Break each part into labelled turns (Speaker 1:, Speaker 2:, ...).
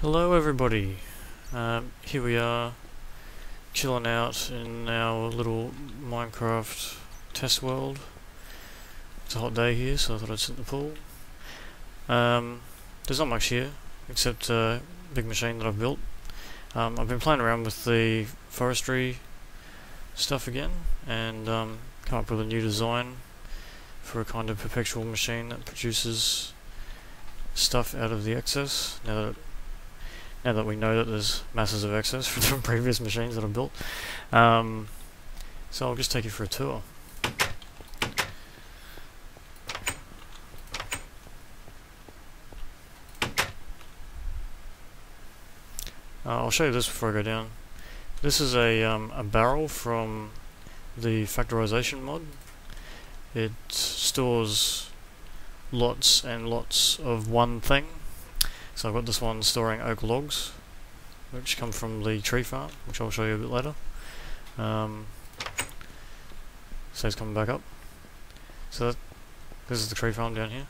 Speaker 1: Hello everybody, here we are chilling out in our little Minecraft test world. It's a hot day here, so I thought I'd sit in the pool. There's not much here except a big machine that I've built. I've been playing around with the forestry stuff again and come up with a new design for a kind of perpetual machine that produces stuff out of the excess. Now that we know that there's masses of excess from previous machines that I've built. So I'll just take you for a tour. I'll show you this before I go down. This is a barrel from the factorization mod. It stores lots and lots of one thing. So I've got this one storing oak logs, which come from the tree farm, which I'll show you a bit later. So it's coming back up. So this is the tree farm down here.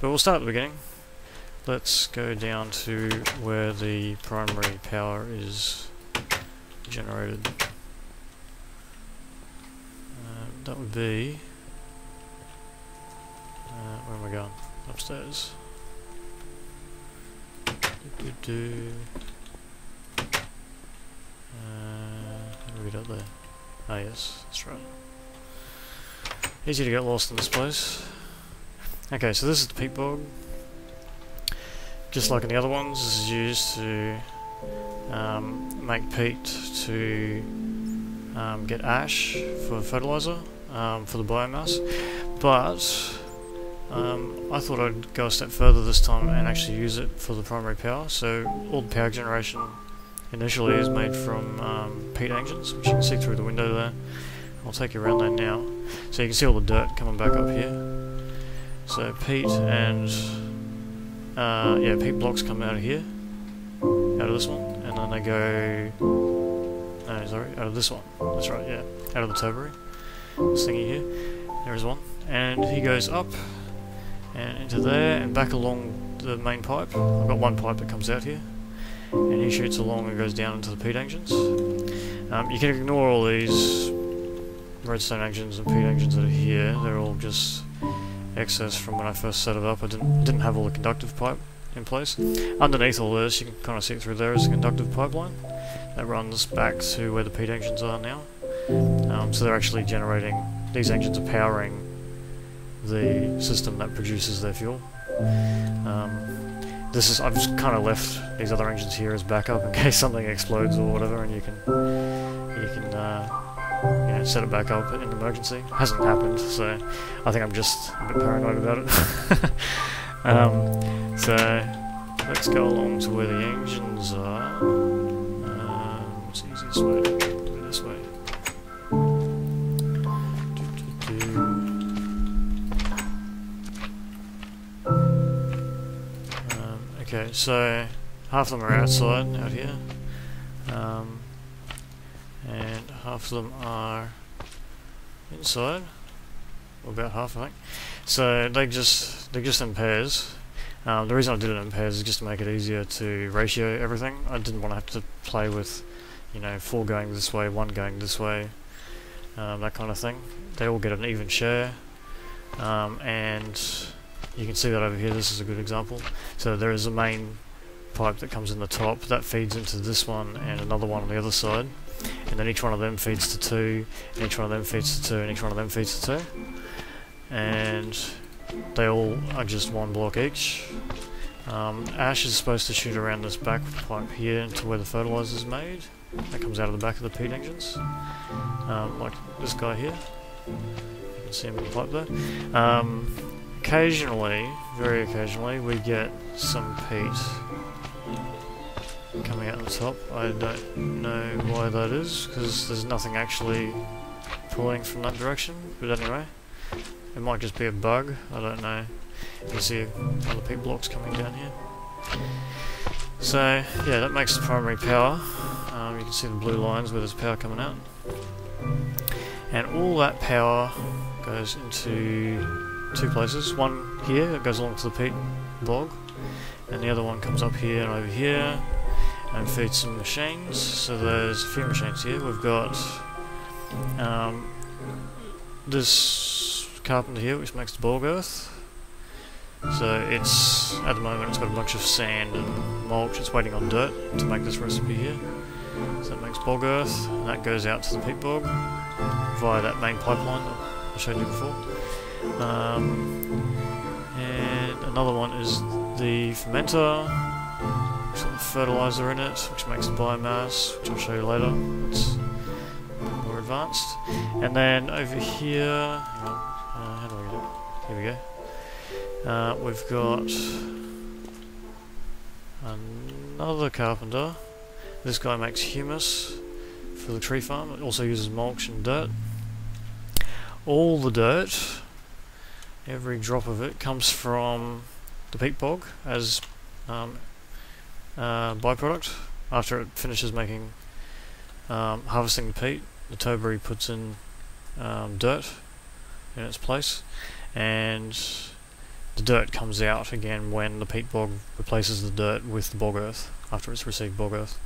Speaker 1: But we'll start at the beginning. Let's go down to where the primary power is generated. That would be... where am I going? Upstairs. How do we get up there? Ah yes, that's right. Easy to get lost in this place. Okay, so this is the peat bog. Just like in the other ones, this is used to make peat to get ash for fertilizer, for the biomass. But I thought I'd go a step further this time and actually use it for the primary power. So all the power generation initially is made from peat engines, which you can see through the window there. I'll take you around there now. So you can see all the dirt coming back up here. So peat and peat blocks come out of here, out of this one, and then they go, no sorry, out of this one, that's right, yeah, out of the turbary, this thingy here, there is one, and he goes up and into there and back along the main pipe. I've got one pipe that comes out here, and he shoots along and goes down into the peat engines. You can ignore all these redstone engines and peat engines that are here, they're all just excess from when I first set it up. I didn't have all the conductive pipe in place. Underneath all this, you can kind of see it through there, is a conductive pipeline that runs back to where the peat engines are now. So they're actually generating, these engines are powering the system that produces their fuel. I've just kind of left these other engines here as backup in case something explodes or whatever, and you can set it back up in an emergency. Hasn't happened, so I think I'm just a bit paranoid about it. So let's go along to where the engines are. What's the easiest way? Go this way. Okay, so half of them are outside, out here. And half of them are inside, or about half I think. So they're just in pairs. The reason I did it in pairs is just to make it easier to ratio everything. I didn't want to have to play with, 4 going this way, 1 going this way, that kind of thing. They all get an even share, and you can see that over here. This is a good example. So there is a main pipe that comes in the top, that feeds into this one and another one on the other side. And then each one of them feeds to 2, and each one of them feeds to 2, and each one of them feeds to 2. And they all are just 1 block each. Ash is supposed to shoot around this back pipe here into where the fertilizer is made. That comes out of the back of the peat engines. Like this guy here. You can see him in the pipe there. Occasionally, very occasionally, we get some peat coming out the top. I don't know why that is, because there's nothing actually pulling from that direction, but anyway, it might just be a bug, I don't know. You can see all the peat blocks coming down here. So yeah, that makes the primary power. You can see the blue lines where there's power coming out, and all that power goes into 2 places. One here that goes along to the peat bog, and the other one comes up here and over here and feeds some machines. So there's a few machines here. We've got this carpenter here, which makes the bog earth. So it's, at the moment, it's got a bunch of sand and mulch. It's waiting on dirt to make this recipe here. So that makes bog earth, and that goes out to the peat bog via that main pipeline that I showed you before. And another one is the fermenter, which has fertilizer in it, which makes the biomass, which I'll show you later. It's more advanced. And then over here, hang on, how do I get it? Here we go. We've got another carpenter. This guy makes humus for the tree farm. It also uses mulch and dirt. All the dirt, every drop of it, comes from the peat bog as byproduct. After it finishes making harvesting the peat, the toberry puts in dirt in its place, and the dirt comes out again when the peat bog replaces the dirt with the bog earth after it's received bog earth.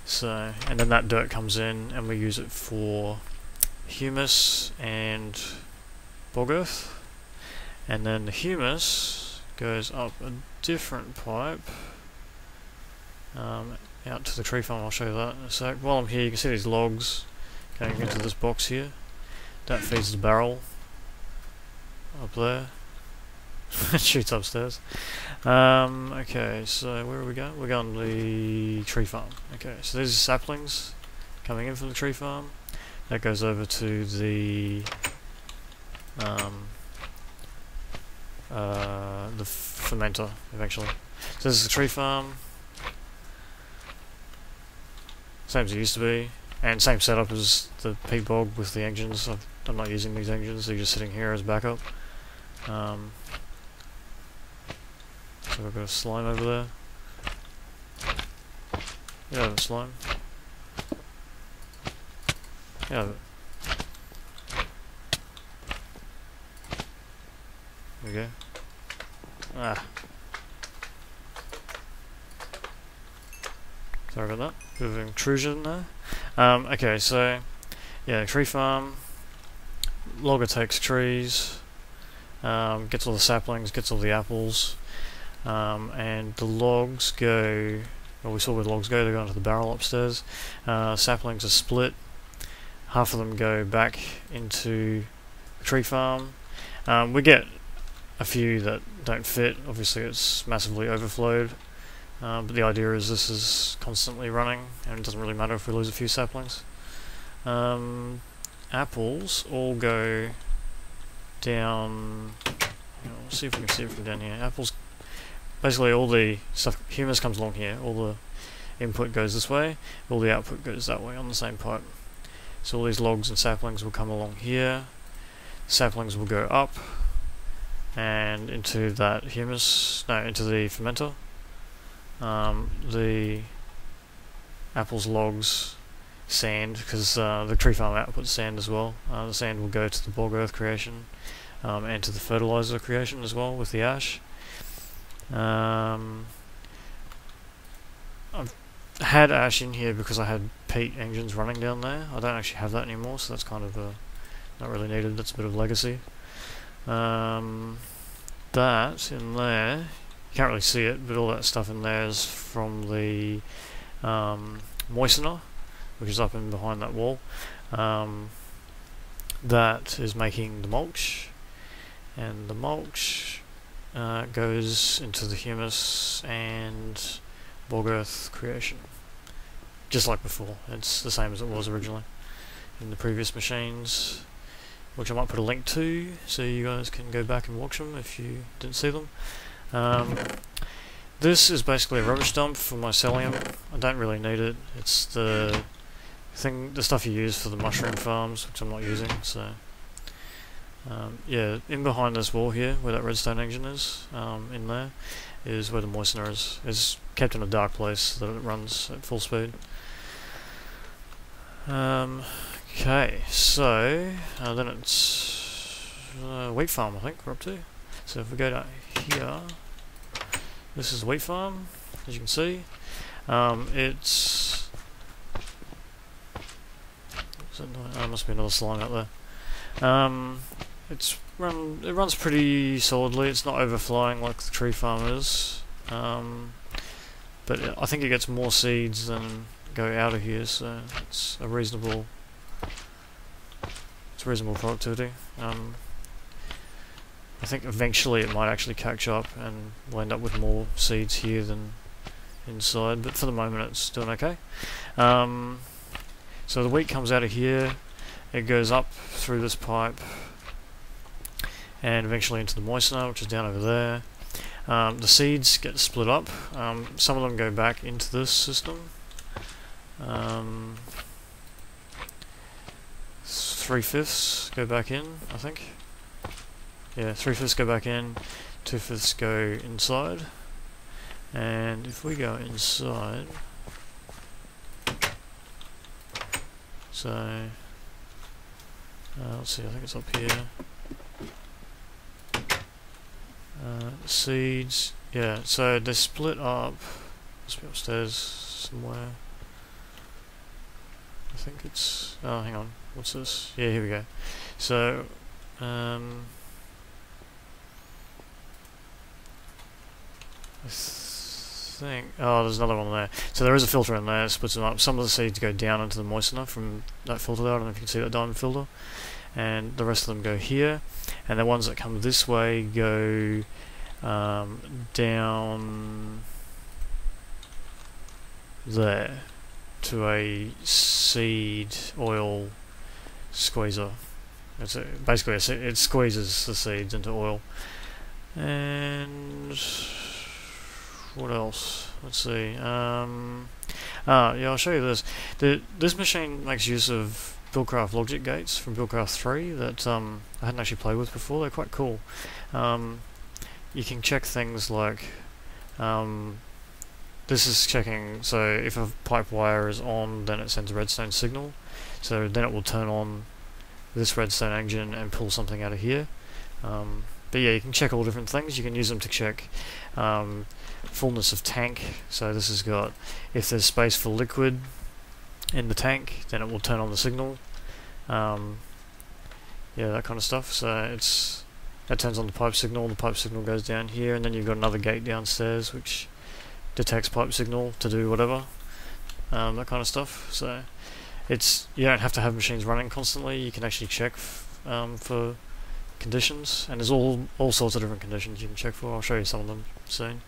Speaker 1: So, and then that dirt comes in and we use it for humus and bog earth, and then the humus goes up a different pipe out to the tree farm. I'll show you that in a sec. While I'm here, you can see these logs going into this box here. That feeds the barrel up there. It shoots upstairs. Okay, so where are we going? We're going to the tree farm. Okay, so these are saplings coming in from the tree farm. That goes over to the fermenter eventually. So this is the tree farm. Same as it used to be, and same setup as the peat bog with the engines. I'm not using these engines; they're just sitting here as backup. So we've got a slime over there. Yeah, the slime. Yeah. There we go. Ah. Sorry about that. Bit of intrusion there. Okay, so yeah, tree farm. Logger takes trees, gets all the saplings, gets all the apples, and the logs go. Well, we saw where the logs go. They go into the barrel upstairs. Saplings are split. Half of them go back into the tree farm. We get a few that don't fit. Obviously, it's massively overflowed. But the idea is this is constantly running, and it doesn't really matter if we lose a few saplings. Apples all go down. Let's see if we can see it from down here. Apples, basically all the stuff, humus comes along here. All the input goes this way, all the output goes that way on the same pipe. So all these logs and saplings will come along here. Saplings will go up and into that humus, no, into the fermenter. The apples, logs, sand, because the tree farm outputs sand as well. The sand will go to the bog earth creation and to the fertilizer creation as well with the ash. I've had ash in here because I had peat engines running down there. I don't actually have that anymore, so that's kind of not really needed. That's a bit of legacy. That in there, you can't really see it, but all that stuff in there is from the moistener, which is up in behind that wall. That is making the mulch, and the mulch goes into the humus and bog earth creation, just like before. It's the same as it was originally in the previous machines, which I might put a link to so you guys can go back and watch them if you didn't see them. This is basically a rubbish dump for my psyllium. I don't really need it. It's the stuff you use for the mushroom farms, which I'm not using. So yeah, in behind this wall here, where that redstone engine is, in there, is where the moistener is. It's kept in a dark place so that it runs at full speed. Okay, so then it's wheat farm, I think we're up to. So if we go down here, This is the wheat farm, as you can see. It's... must be another slime out there. It runs pretty solidly. It's not overflowing like the tree farm is. But I think it gets more seeds than go out of here, so it's a reasonable... It's reasonable productivity. I think eventually it might actually catch up and we'll end up with more seeds here than inside, but for the moment it's doing okay. So the wheat comes out of here, it goes up through this pipe and eventually into the moistener, which is down over there. The seeds get split up. Some of them go back into this system. 3/5 go back in, I think. Yeah, 3/5 go back in, 2/5 go inside. And if we go inside, so let's see, I think it's up here. Seeds, yeah, so they split up. Must be upstairs somewhere. I think it's, oh, hang on, what's this? Yeah, here we go. So, I think, oh, there's another one there. So there is a filter in there, it splits them up. Some of the seeds go down into the moistener from that filter there. I don't know if you can see that diamond filter. And the rest of them go here. And the ones that come this way go down there to a seed oil squeezer. It's basically it squeezes the seeds into oil. And what else? Let's see. Yeah, I'll show you this. This machine makes use of Buildcraft logic gates from Buildcraft 3 that I hadn't actually played with before. They're quite cool. You can check things like this is checking, so if a pipe wire is on, then it sends a redstone signal. So then it will turn on this redstone engine and pull something out of here. But yeah, you can check all different things. You can use them to check fullness of tank. So this has got, if there's space for liquid in the tank, then it will turn on the signal. Yeah, that kind of stuff. So that turns on the pipe signal goes down here, and then you've got another gate downstairs which detects pipe signal to do whatever, that kind of stuff. So you don't have to have machines running constantly. You can actually check for conditions, and there's all sorts of different conditions you can check for. I'll show you some of them soon.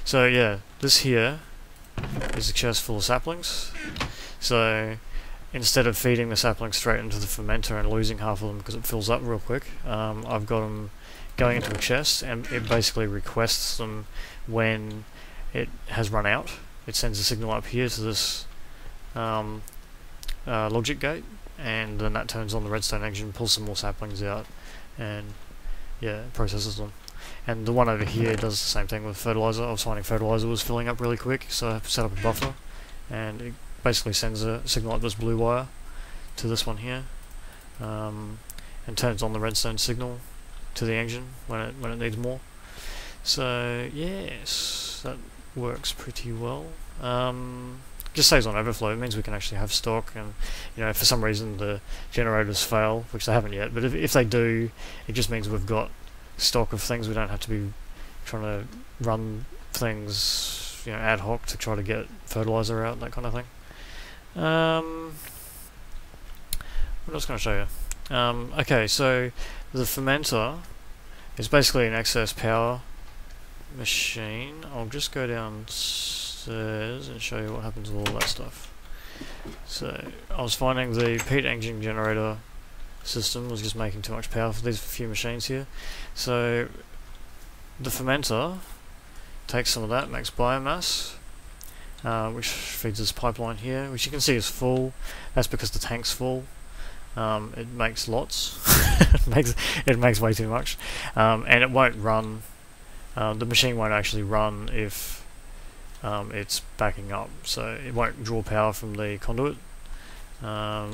Speaker 1: So yeah, this here is a chest full of saplings. So instead of feeding the saplings straight into the fermenter and losing half of them because it fills up real quick, I've got them going into a chest, and it basically requests them when it has run out. It sends a signal up here to this logic gate, and then that turns on the redstone engine, pulls some more saplings out, and yeah, it processes them. And the one over here does the same thing with fertilizer. I was finding fertilizer was filling up really quick, so I set up a buffer, and it basically sends a signal up this blue wire to this one here, and turns on the redstone signal to the engine when it needs more. So yes, that works pretty well. Just saves on overflow. It means we can actually have stock, and if for some reason the generators fail, which they haven't yet, but if they do, it just means we've got stock of things. We don't have to be trying to run things ad hoc to try to get fertilizer out, that kind of thing. What else can I show you? Okay, so the fermenter is basically an excess power machine. I'll just go downstairs and show you what happens with all that stuff. So I was finding the peat engine generator system was just making too much power for these few machines here. So the fermenter takes some of that, makes biomass, which feeds this pipeline here, which you can see is full. That's because the tank's full. It makes lots. it makes way too much, and it won't run. The machine won't actually run if it's backing up, so it won't draw power from the conduit,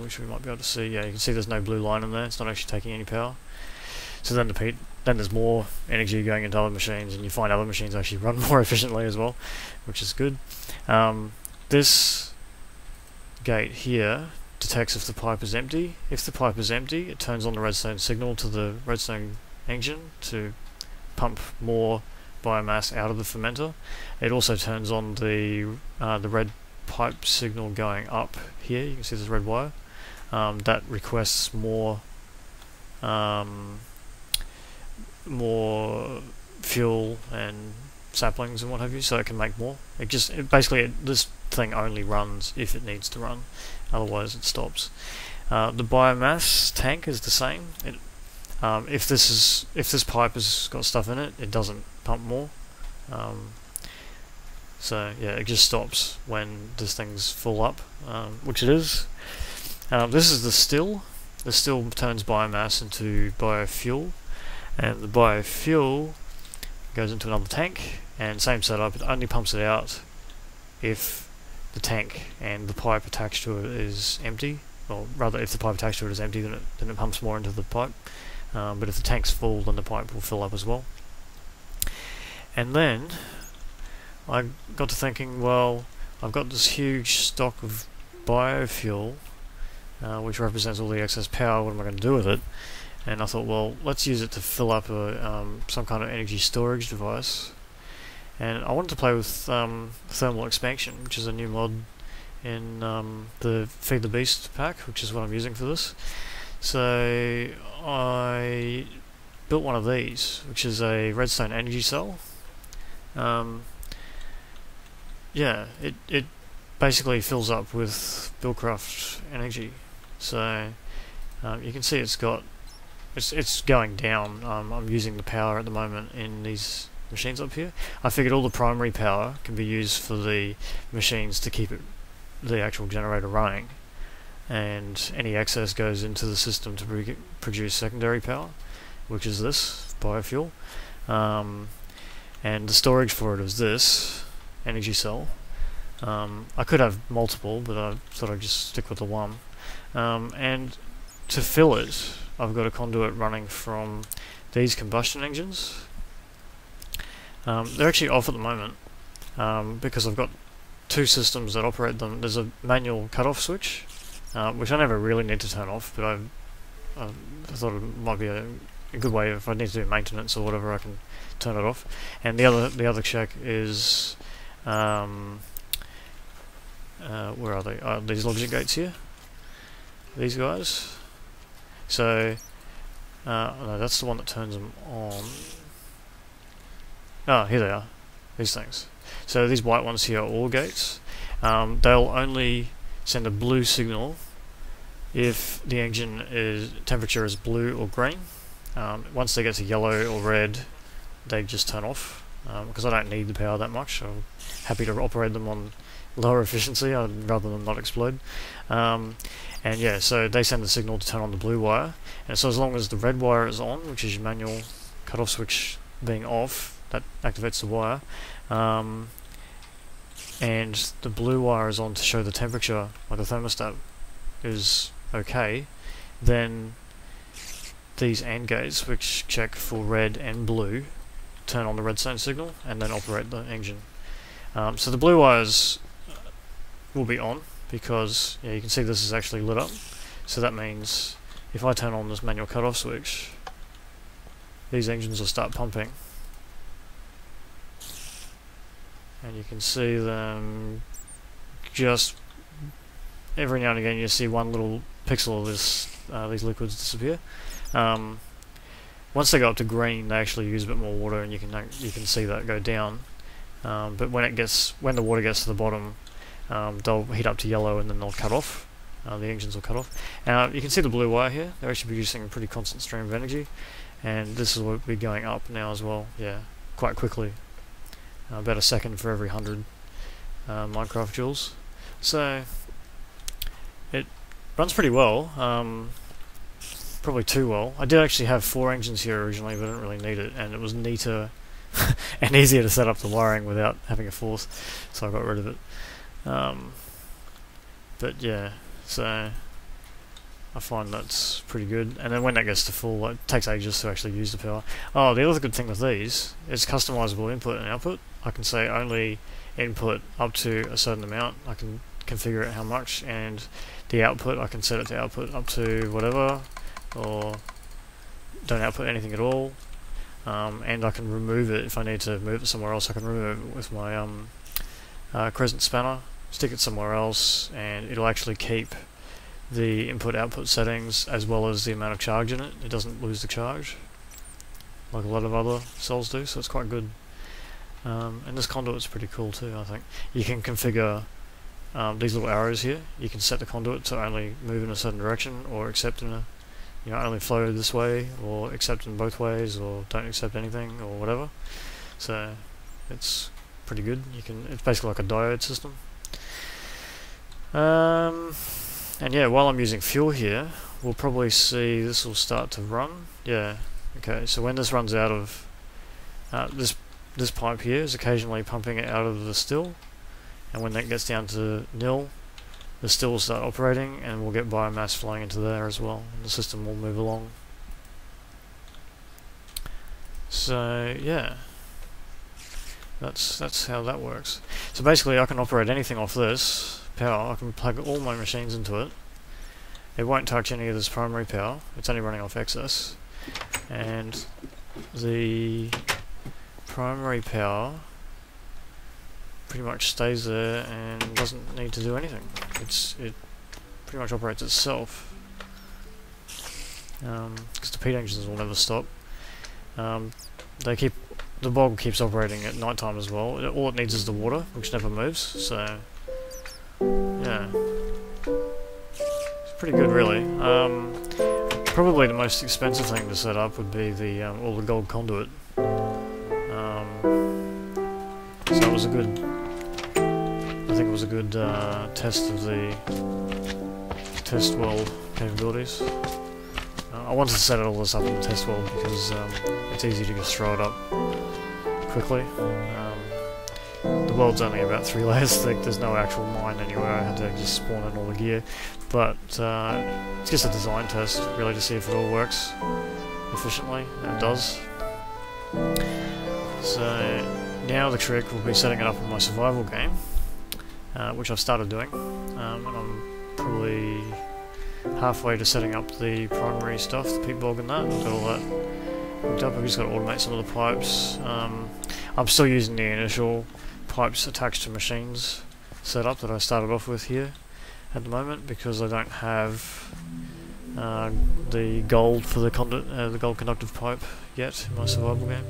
Speaker 1: which we might be able to see. Yeah, you can see there's no blue line in there. It's not actually taking any power. So then then there's more energy going into other machines, and you find other machines actually run more efficiently as well, which is good. This gate here detects if the pipe is empty. If the pipe is empty, it turns on the redstone signal to the redstone engine to pump more biomass out of the fermenter. It also turns on the red pipe signal going up here. You can see this red wire. That requests more fuel and saplings and what have you, so it can make more. This thing only runs if it needs to run, otherwise it stops. The biomass tank is the same. If this pipe has got stuff in it, it doesn't pump more. So yeah, it just stops when this thing's full up, which it is. This is the still. The still turns biomass into biofuel, and the biofuel goes into another tank, and same setup, it only pumps it out if the tank and the pipe attached to it is empty, or rather if the pipe attached to it is empty, then it pumps more into the pipe, but if the tank's full, then the pipe will fill up as well. And then I got to thinking, well, I've got this huge stock of biofuel, which represents all the excess power. What am I going to do with it? And I thought, well, let's use it to fill up some kind of energy storage device. And I wanted to play with thermal expansion, which is a new mod in the Feed the Beast pack, which is what I'm using for this. So I built one of these, which is a redstone energy cell. Yeah, it basically fills up with Buildcraft energy. So you can see it's going down. I'm using the power at the moment in these machines up here. I figured all the primary power can be used for the machines to keep the actual generator running, and any excess goes into the system to produce secondary power, which is this biofuel. And the storage for it is this energy cell. I could have multiple, but I thought I'd just stick with the one. And to fill it, I've got a conduit running from these combustion engines. They're actually off at the moment because I've got two systems that operate them. There's a manual cutoff switch, which I never really need to turn off, but I thought it might be a good way, if I need to do maintenance or whatever, I can turn it off. And the other check is where are they? These logic gates here. These guys. So no, that's the one that turns them on. Ah, here they are. These things. So these white ones here are OR gates. They'll only send a blue signal if the engine temperature is blue or green. Once they get to yellow or red, they just turn off, because I don't need the power that much. I'm happy to operate them on lower efficiency rather than not explode. And yeah, so they send the signal to turn on the blue wire, and so as long as the red wire is on, which is your manual cutoff switch being off, that activates the wire, and the blue wire is on to show the temperature, like the thermostat is okay, then these AND gates, which check for red and blue, turn on the redstone signal and then operate the engine. So the blue wires will be on because you can see this is actually lit up. So that means if I turn on this manual cutoff switch, these engines will start pumping. And you can see them just every now and again. You see one little pixel of these liquids disappear. Once they go up to green, they actually use a bit more water, and you can see that go down. But when the water gets to the bottom, they'll heat up to yellow, and then they'll cut off. The engines will cut off. You can see the blue wire here. They're actually producing a pretty constant stream of energy, and this will be going up now as well. Yeah, quite quickly. About a second for every 100 Minecraft joules. So it runs pretty well. Probably too well. I did actually have 4 engines here originally, but I didn't really need it, and it was neater and easier to set up the wiring without having a 4th, so I got rid of it. But yeah, so I find that's pretty good. And then when that gets to full, it takes ages to actually use the power. Oh, the other good thing with these is customizable input and output. I can say only input up to a certain amount. I can configure it how much, and the output I can set it to output up to whatever, or don't output anything at all. And I can remove it if I need to move it somewhere else. I can remove it with my crescent spanner, stick it somewhere else, and it'll actually keep the input-output settings as well as the amount of charge in it. It doesn't lose the charge like a lot of other cells do, so it's quite good. And this conduit's pretty cool too, I think. You can configure these little arrows here. You can set the conduit to only move in a certain direction, or accept in a, only flow this way, or accept in both ways, or don't accept anything, or whatever. So it's pretty good. It's basically like a diode system. And yeah, while I'm using fuel here, we'll probably see this will start to run. Yeah, okay, so when this runs out of this pipe here is occasionally pumping it out of the still, and when that gets down to nil, the still will start operating, and we'll get biomass flowing into there as well, and the system will move along. So yeah, that's how that works. So basically I can operate anything off this power. I can plug all my machines into it. It won't touch any of this primary power. It's only running off excess, and the primary power pretty much stays there and doesn't need to do anything. It pretty much operates itself, because the peat engines will never stop. The bog keeps operating at night time as well. All it needs is the water, which never moves. So yeah, it's pretty good, really. Probably the most expensive thing to set up would be the all the gold conduit. So it was a good. I think it was a good test of the test world capabilities. I wanted to set all this up in the test world because it's easy to just throw it up quickly. The world's only about 3 layers thick. There's no actual mine anywhere. I had to just spawn in all the gear, but it's just a design test, really, to see if it all works efficiently, and it does. So now the trick will be setting it up in my survival game, which I've started doing, and I'm probably halfway to setting up the primary stuff, the peat bog and that. I've got all that hooked up. I've just got to automate some of the pipes. I'm still using the initial pipes attached to machines setup that I started off with here at the moment, because I don't have the gold for the gold conductive pipe yet in my survival game.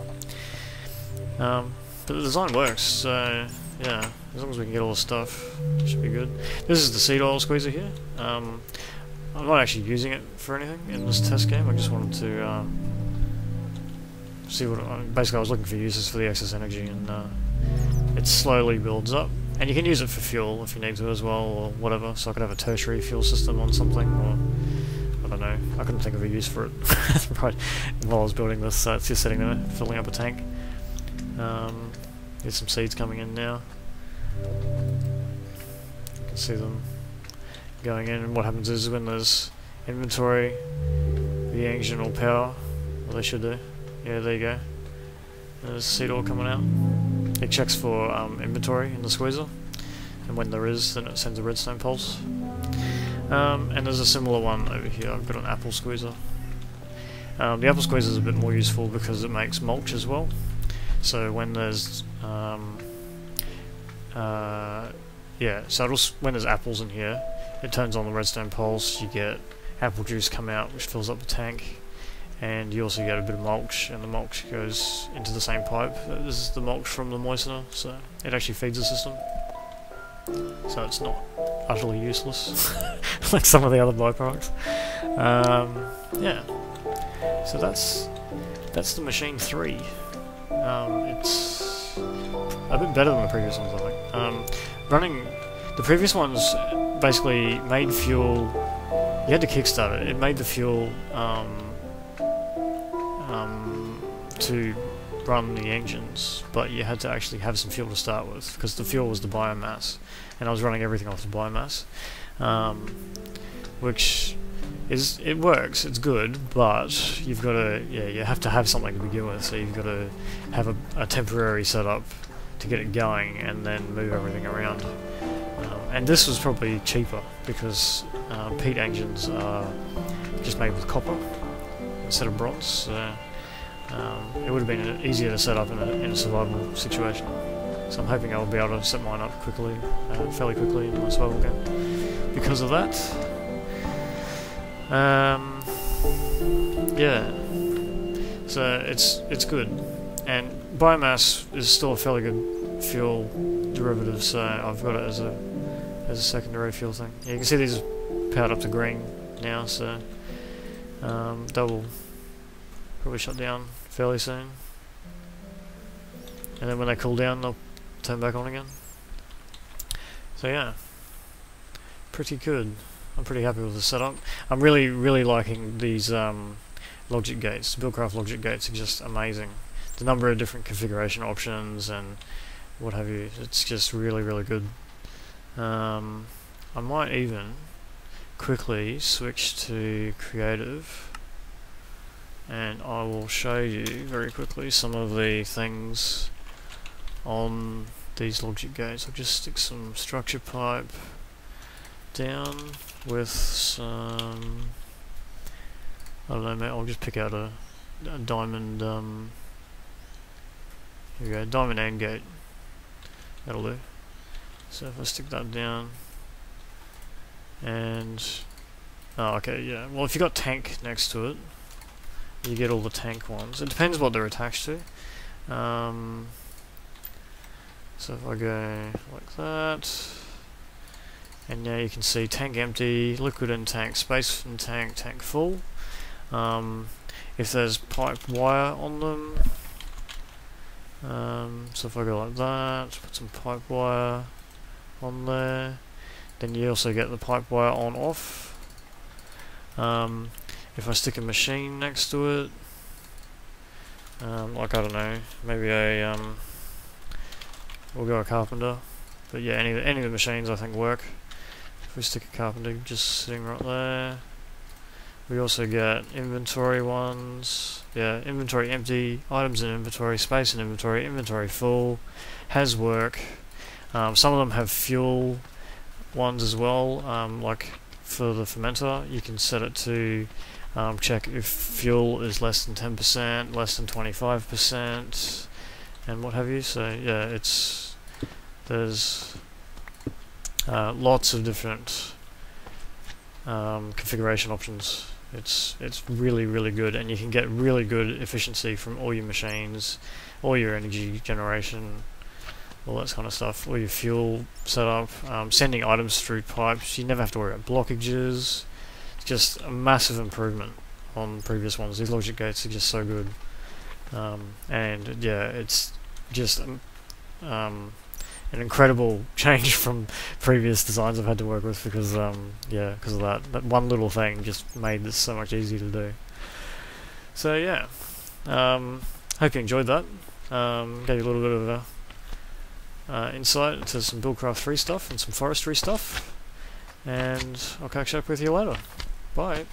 Speaker 1: But the design works, so yeah, as long as we can get all the stuff, it should be good. This is the seed oil squeezer here. I'm not actually using it for anything in this test game. I just wanted to see what. Basically, I was looking for uses for the excess energy, and it slowly builds up. And you can use it for fuel if you need to as well, or whatever. So I could have a tertiary fuel system on something, or I don't know. I couldn't think of a use for it right while I was building this. So it's just sitting there filling up a tank. There's some seeds coming in now. You can see them going in, and what happens is when there's inventory, the engine will power. Well, they should do. Yeah, there you go. There's seed oil coming out. It checks for inventory in the squeezer, and when there is, then it sends a redstone pulse. And there's a similar one over here. I've got an apple squeezer. The apple squeezer is a bit more useful because it makes mulch as well. So when there's when there's apples in here, it turns on the redstone pulse. You get apple juice come out, which fills up the tank, and you also get a bit of mulch, and the mulch goes into the same pipe. This is the mulch from the moistener, so it actually feeds the system. So it's not utterly useless like some of the other byproducts. Yeah. So that's the machine 3. It's a bit better than the previous ones, I think. Running the previous ones basically made fuel. You had to kickstart it. It made the fuel to run the engines, but you had to actually have some fuel to start with, because the fuel was the biomass, and I was running everything off the biomass, which it works, it's good, but you've got to, you have to have something to begin with, so you've got to have a temporary setup to get it going and then move everything around. And this was probably cheaper because peat engines are just made with copper instead of bronze, so it would have been easier to set up in a survival situation. So I'm hoping I'll be able to set mine up quickly, fairly quickly in my survival game because of that. Yeah, so it's good, and biomass is still a fairly good fuel derivative, so I've got it as a secondary fuel thing. Yeah, you can see these are powered up to green now, so they will probably shut down fairly soon, and then when they cool down they'll turn back on again. So yeah, pretty good. I'm pretty happy with the setup. I'm really liking these logic gates. Buildcraft logic gates are just amazing. The number of different configuration options and what have you, it's just really good. I might even quickly switch to creative, and I will show you very quickly some of the things on these logic gates. I'll just stick some structure pipe down with some, I don't know, mate, I'll just pick out a diamond, here we go, diamond AND gate, that'll do. So if I stick that down, and, oh okay, yeah, well if you've got tank next to it, you get all the tank ones. It depends what they're attached to. So if I go like that, and now you can see tank empty, liquid in tank, space in tank, tank full. If there's pipe wire on them, so if I go like that, put some pipe wire on there, then you also get the pipe wire on off. If I stick a machine next to it, like I don't know, maybe we'll go a carpenter, but yeah, any of the machines I think work. If we stick a carpenter just sitting right there, we also get inventory ones, yeah, inventory empty, items in inventory, space in inventory, inventory full, has work. Some of them have fuel ones as well, like for the fermenter you can set it to check if fuel is less than 10%, less than 25%, and what have you. So yeah, there's lots of different configuration options. It's really good, and you can get really good efficiency from all your machines, all your energy generation, all that kind of stuff, all your fuel setup, sending items through pipes. You never have to worry about blockages. It's just a massive improvement on previous ones. These logic gates are just so good, and yeah, it's just an incredible change from previous designs I've had to work with, because yeah, because of that one little thing just made this so much easier to do. So yeah, hope you enjoyed that. Gave you a little bit of a insight into some Buildcraft 3 stuff and some Forestry stuff, and I'll catch up with you later. Bye.